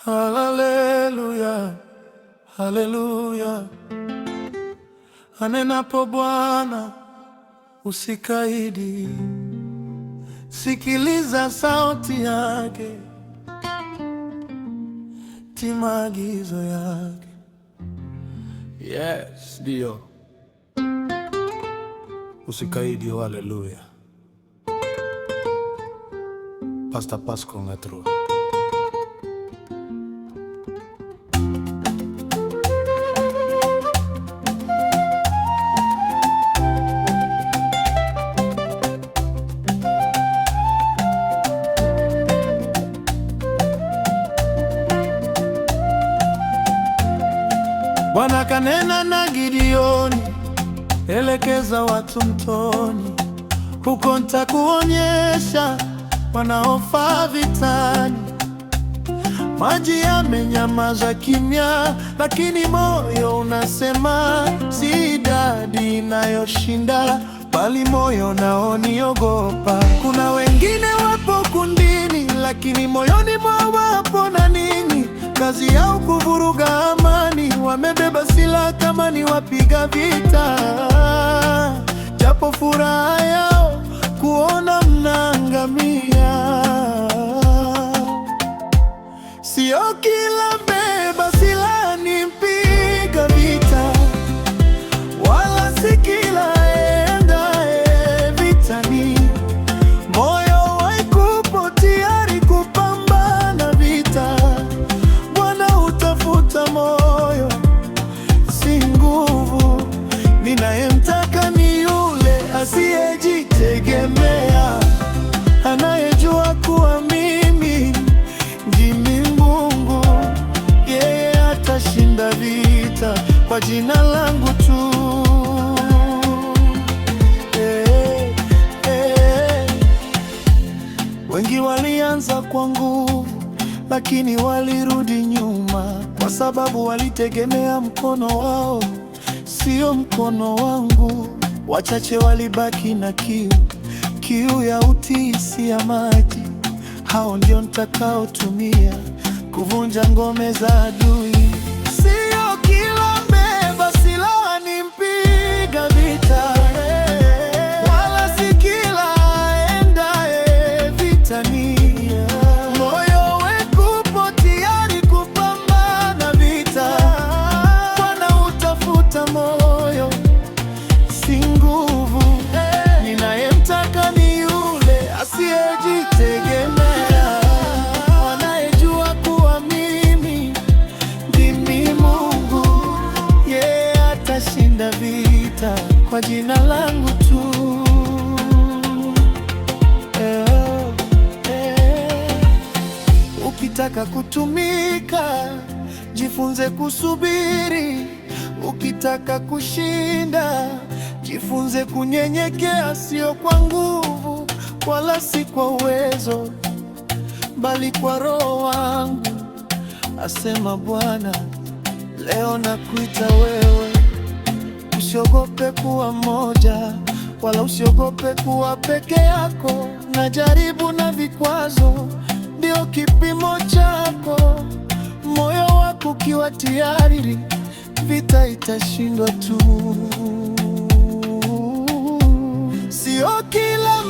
Haleluya, haleluya. Anenapo Bwana usikaidi, sikiliza sauti yake, tii maagizo yake. Yes, ndio. Usikaidi. Haleluya. Pastor Pascal Ngatro. Bwana kanena na Gideoni, elekeza watu mtoni, huko nitakuonyesha wanaofaa vitani. Maji yamenyamaza kimya, lakini moyo unasema, si idadi inayoshinda, bali moyo naoniogopa. Kuna wengine wapo kundini, lakini moyoni mwao wapo na nini? Kazi yao kuvuruga amani, wamebeba silaha kama ni wapiga vita. Japo furaha yao kuona mnaangamia. Sio kila mbeba silaha ni mpiga vita, wala si kila aendaye vitani moyo waikupo tayari kupambana vita. Bwana utafuta moyo, si nguvu. Ninayemtaka ni yule asiyejitegemea, anayejua kuwa mimi ndimi Mungu. Yeye atashinda vita kwa jina langu tu. Wengi walianza kwa nguvu, lakini walirudi nyuma, kwa sababu walitegemea mkono wao, sio mkono wangu. Wachache walibaki na kiu ya utii, si ya maji. Hao ndio nitakaotumia kuvunja ngome za adui. Sio kila mbeba silaha ni mpiga vita, wala si kila aendaye vitani moyo wekupo tayari kupambana vita. Bwana utafuta moyo, si nguvu. Ninayemtaka ni yule asiyejitegemea, anayejua kuwa mimi ndimi Mungu. Yeye atashinda vita kwa jina langu tu. Ukitaka kutumika, jifunze kusubiri. Ukitaka kushinda, jifunze kunyenyekea, sio kwa nguvu wala si kwa uwezo, bali kwa Roho wangu, asema Bwana. Leo nakuita wewe, usiogope kuwa mmoja, wala usiogope kuwa peke yako. Na jaribu na vikwazo ndio kipimo chako. Moyo wako ukiwa tayari, vita itashindwa tu. Sio kila